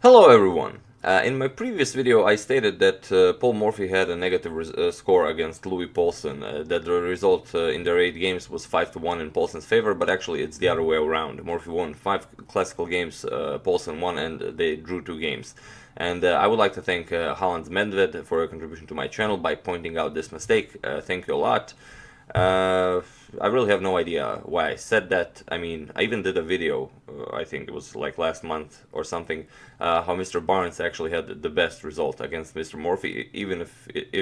Hello everyone! In my previous video I stated that Paul Morphy had a negative score against Louis Paulsen, that the result in their 8 games was 5-1 in Paulsen's favor, but actually it's the other way around. Morphy won 5 classical games, Paulsen won, and they drew 2 games. And I would like to thank Hans Medved for a contribution to my channel by pointing out this mistake. Thank you a lot. I really have no idea why I said that. I mean, I even did a video, I think it was like last month or something, how Mr. Barnes actually had the best result against Mr. Morphy, even if it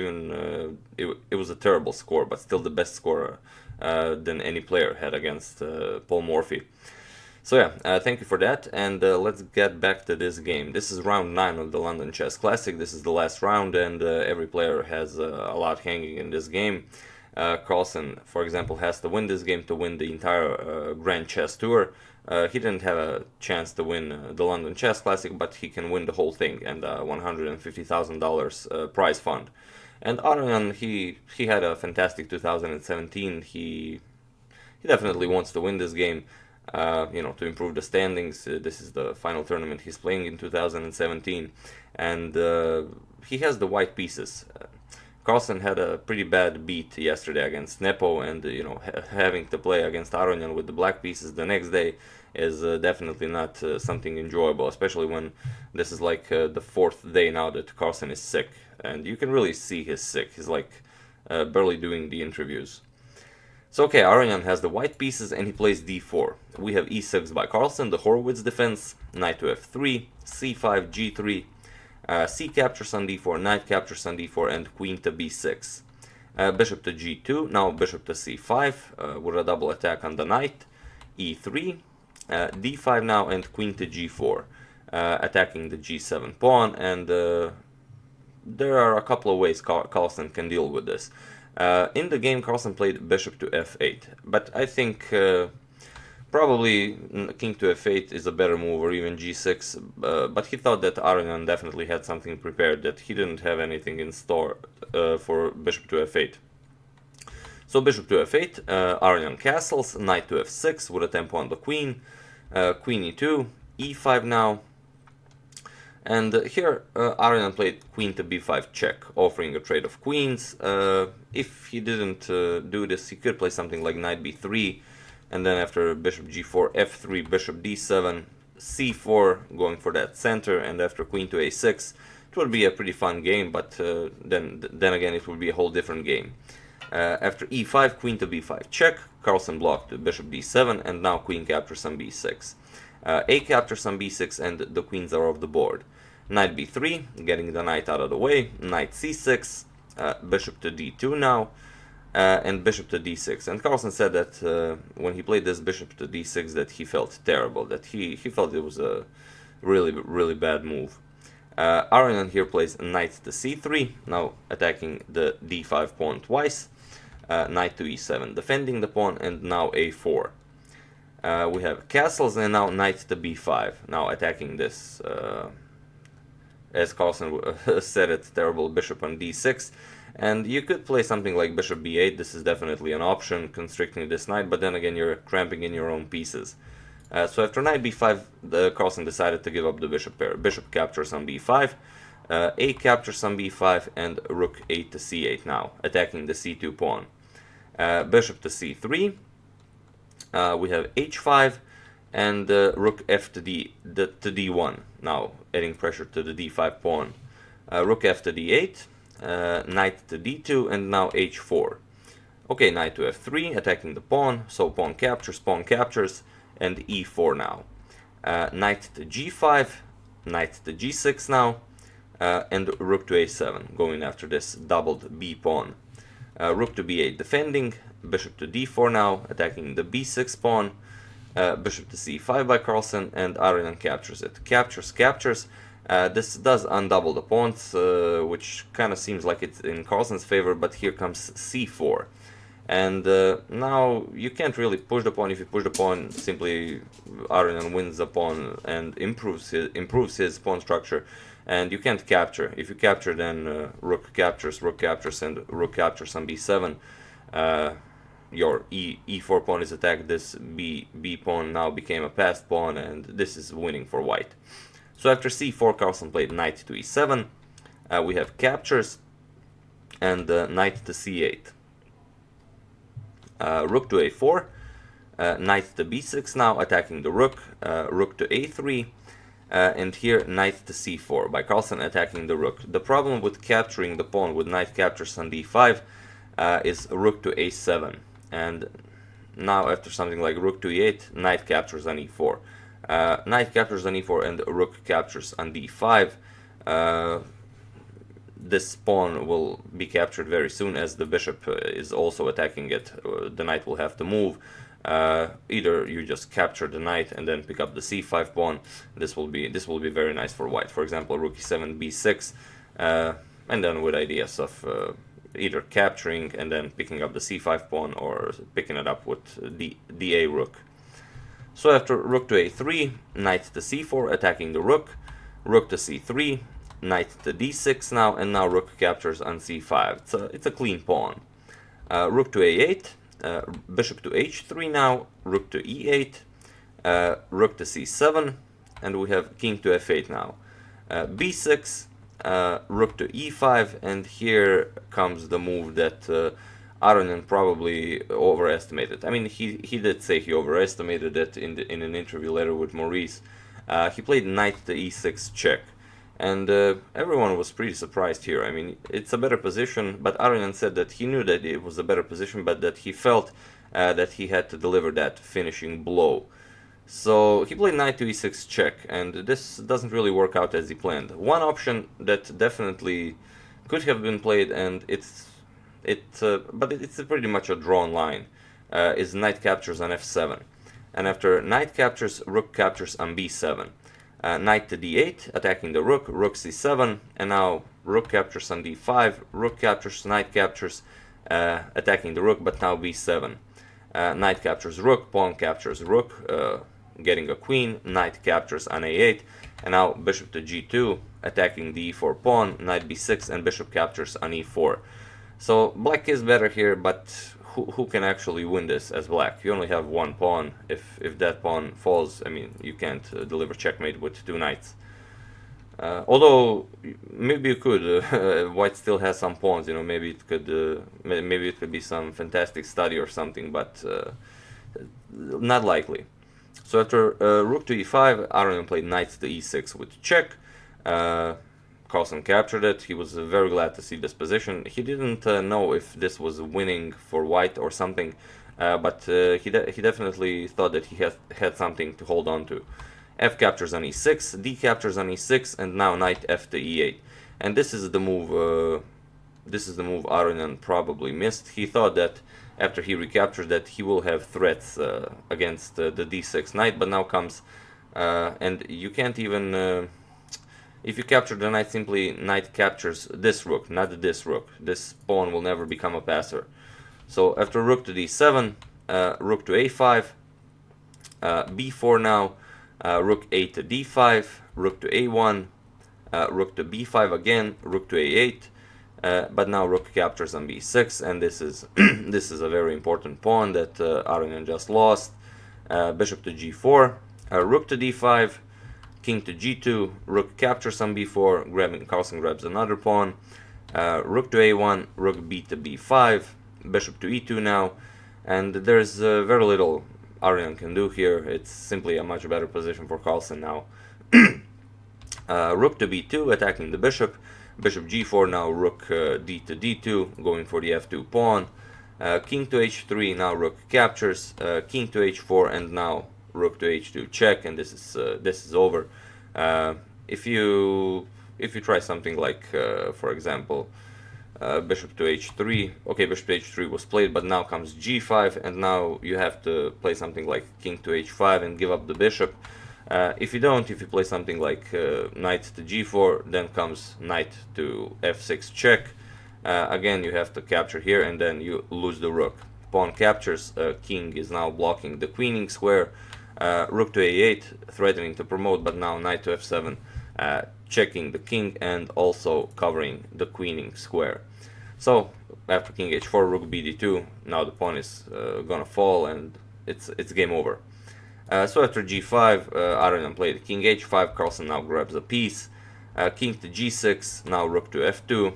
was a terrible score, but still the best score than any player had against Paul Morphy. So yeah, thank you for that, and let's get back to this game. This is round 9 of the London Chess Classic. This is the last round, and every player has a lot hanging in this game. Carlsen, for example, has to win this game to win the entire Grand Chess Tour. He didn't have a chance to win the London Chess Classic, but he can win the whole thing and $150,000 prize fund. And Arjan, he had a fantastic 2017. He definitely wants to win this game, to improve the standings. This is the final tournament he's playing in 2017, and he has the white pieces. Carlsen had a pretty bad beat yesterday against Nepo, and having to play against Aronian with the black pieces the next day is definitely not something enjoyable, especially when this is like the 4th day now that Carlsen is sick, and you can really see he's sick. He's like barely doing the interviews. So okay, Aronian has the white pieces and he plays d4. We have e6 by Carlsen, the Horowitz defense, knight to f3, c5, g3, c captures on d4, knight captures on d4, and queen to b6. Bishop to g2, now bishop to c5 with a double attack on the knight, e3, d5 now, and queen to g4, attacking the g7 pawn, and there are a couple of ways Carlsen can deal with this. In the game, Carlsen played bishop to f8, but I think probably king to f8 is a better move, or even g6, but he thought that Aronian definitely had something prepared, that he didn't have anything in store for bishop to f8. So bishop to f8, Aronian castles, knight to f6 with a tempo on the queen, queen e2, e5 now, and here Aronian played queen to b5 check, offering a trade of queens. If he didn't do this, he could play something like knight b3, and then after bishop g4, f3, bishop d7, c4, going for that center, and after queen to a6, it would be a pretty fun game, but then again it would be a whole different game. After e5, queen to b5 check, Carlsen blocked bishop d7, and now queen captures on b6. A captures on b6, and the queens are off the board. Knight b3, getting the knight out of the way, knight c6, bishop to d2 now, and bishop to d6. And Carlsen said that when he played this bishop to d6 that he felt terrible, that he felt it was a really bad move. Aronian here plays knight to c3, now attacking the d5 pawn twice, knight to e7, defending the pawn, and now a4. We have castles, and now knight to b5, now attacking this, as Carlsen said it, terrible bishop on d6. And you could play something like bishop b8, this is definitely an option, constricting this knight, but then again you're cramping in your own pieces. So after knight b5, Carlsen decided to give up the bishop pair. Bishop captures on b5, a captures on b5, and rook 8 to c8 now, attacking the c2 pawn. Bishop to c3, we have h5, and rook f to d1, now adding pressure to the d5 pawn. Rook f to d8, knight to d2, and now h4. Okay, knight to f3, attacking the pawn, so pawn captures, and e4 now. Knight to g5, knight to g6 now, and rook to a7, going after this doubled b pawn. Rook to b8 defending, bishop to d4 now, attacking the b6 pawn, bishop to c5 by Carlsen, and Aronian captures it. Captures. This does undouble the pawns, which kind of seems like it's in Carlsen's favor, but here comes c4. And now you can't really push the pawn. If you push the pawn, simply Aronian wins the pawn and improves his pawn structure, and you can't capture. If you capture, then rook captures, and rook captures on b7. Your e4 pawn is attacked. This b pawn now became a passed pawn, and this is winning for white. So after c4, Carlsen played knight to e7. We have captures and knight to c8. Rook to a4. Knight to b6 now, attacking the rook. Rook to a3. And here knight to c4 by Carlsen, attacking the rook. The problem with capturing the pawn with knight captures on d5 is rook to a7. And now after something like rook to e8, knight captures on e4. Knight captures on e4 and rook captures on d5. This pawn will be captured very soon, as the bishop is also attacking it. The knight will have to move. Either you just capture the knight and then pick up the c5 pawn. This will be very nice for white. For example, rook e7 b6, and then with ideas of either capturing and then picking up the c5 pawn, or picking it up with the a rook. So after rook to a3, knight to c4, attacking the rook. Rook to c3, knight to d6 now, and now rook captures on c5. It's a clean pawn. Rook to a8. Bishop to h3 now, rook to e8, rook to c7, and we have king to f8 now. b6, rook to e5, and here comes the move that Aronen probably overestimated. I mean, he did say he overestimated it in an interview later with Maurice. He played knight to e6 check. And everyone was pretty surprised here. I mean, it's a better position, but Aronen said that he knew that it was a better position, but that he felt that he had to deliver that finishing blow. So he played knight to e6 check, and this doesn't really work out as he planned. One option that definitely could have been played, and it's pretty much a drawn line, is knight captures on f7. And after knight captures, rook captures on b7. Knight to d8, attacking the rook, rook c7, and now rook captures on d5, rook captures, knight captures, attacking the rook, but now b7. Knight captures rook, pawn captures rook, getting a queen, knight captures on a8, and now bishop to g2, attacking the e4 pawn, knight b6, and bishop captures on e4. So black is better here, but who can actually win this as black? You only have one pawn. If that pawn falls, I mean, you can't deliver checkmate with two knights. Although maybe you could. White still has some pawns. You know, maybe it could be some fantastic study or something, but not likely. So after rook to e5, Aronen played knight to e6 with check. Carlsen captured it. He was very glad to see this position. He didn't know if this was winning for white or something, but he definitely thought that he had something to hold on to. F captures on e6, d captures on e6, and now knight f to e8. And this is the move. This is the move Aronen probably missed. He thought that after he recaptured that he will have threats against the d6 knight, but now comes and you can't even. If you capture the knight, simply knight captures this rook, not this rook. This pawn will never become a passer. So after rook to d7, rook to a5, b4 now, rook a to d5, rook to a1, rook to b5 again, rook to a8, but now rook captures on b6, and this is this is a very important pawn that Aronen just lost. Bishop to g4, rook to d5, king to g2, rook captures on b4, Carlsen grabs another pawn, rook to a1, rook b to b5, bishop to e2 now, and there's very little Aronen can do here. It's simply a much better position for Carlsen now. Rook to b2, attacking the bishop, bishop g4 now, rook d to d2, going for the f2 pawn, king to h3, now rook captures, king to h4, and now rook to h2 check, and this is over. If you try something like, for example, bishop to h3, okay, bishop to h3 was played, but now comes g5, and now you have to play something like king to h5 and give up the bishop. If you play something like knight to g4, then comes knight to f6 check. Again, you have to capture here, and then you lose the rook. Pawn captures, king is now blocking the queening square. Rook to a8, threatening to promote, but now knight to f7, checking the king and also covering the queening square. So after king h4, rook bd2, now the pawn is gonna fall, and it's game over. So after g5, Arjan played king h5, Carlsen now grabs a piece, king to g6, now rook to f2,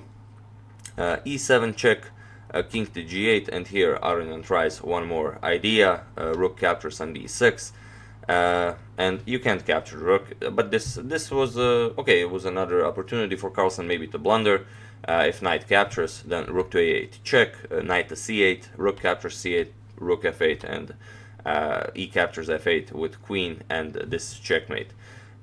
e7 check, king to g8, and here Arjan tries one more idea, rook captures on d6, and you can't capture rook, but this was okay, it was another opportunity for Carlsen maybe to blunder. If knight captures, then rook to a8 check, knight to c8, rook captures c8, rook f8, and e captures f8 with queen, and this is checkmate.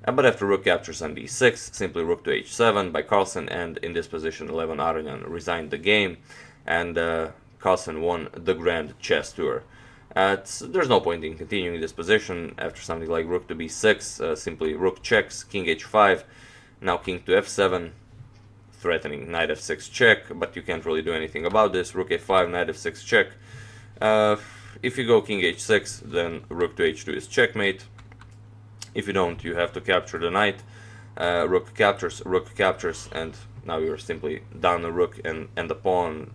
But after rook captures on d6, simply rook to h7 by Carlsen, and in this position 11 Arjan resigned the game, and Carlsen won the Grand Chess Tour. There's no point in continuing this position after something like rook to b6, simply rook checks, king h5, now king to f7, threatening knight f6 check, but you can't really do anything about this, rook a5, knight f6 check. If you go king h6, then rook to h2 is checkmate. If you don't, you have to capture the knight, rook captures, and now you're simply down the rook and the pawn.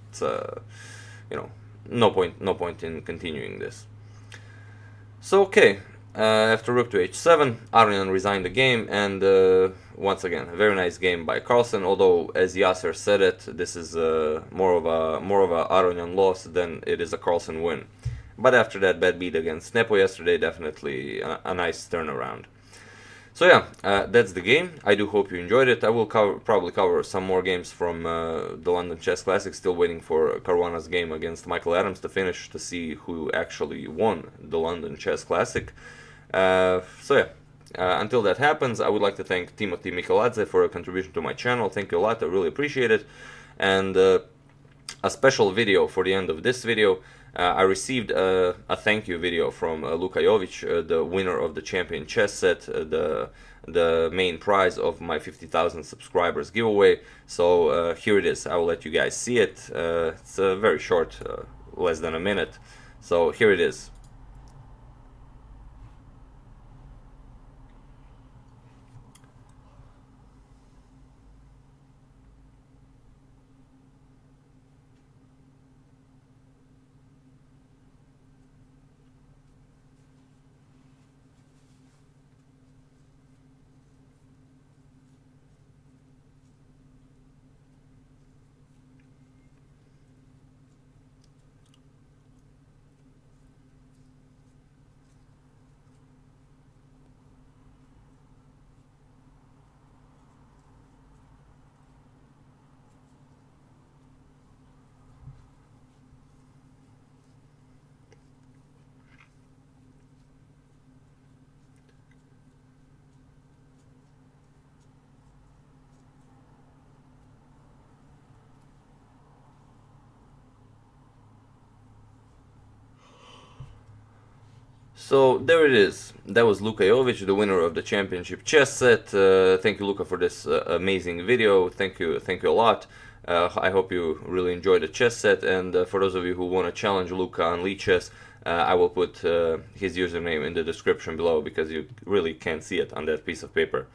It's you know, no point in continuing this. So okay, after rook to h7, Arjan resigned the game, and once again, a very nice game by Carlsen. Although, as Yasser said it, this is more of a Arjan loss than it is a Carlsen win. But after that bad beat against Nepo yesterday, definitely a nice turnaround. So yeah, that's the game. I do hope you enjoyed it. I will probably cover some more games from the London Chess Classic. Still waiting for Caruana's game against Michael Adams to finish to see who actually won the London Chess Classic. So yeah, until that happens, I would like to thank Timothy Mikaladze for a contribution to my channel. Thank you a lot, I really appreciate it. And a special video for the end of this video. I received a thank you video from Luka Jovic, the winner of the Champion Chess Set, the main prize of my 50,000 subscribers giveaway. So here it is. I will let you guys see it. It's very short, less than a minute. So here it is. So there it is. That was Luka Jovic, the winner of the championship chess set. Thank you, Luka, for this amazing video. Thank you a lot. I hope you really enjoyed the chess set. And for those of you who want to challenge Luka on Lichess, I will put his username in the description below because you really can't see it on that piece of paper.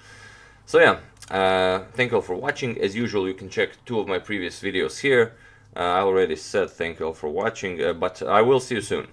So yeah, thank you all for watching. As usual, you can check 2 of my previous videos here. I already said thank you all for watching, but I will see you soon.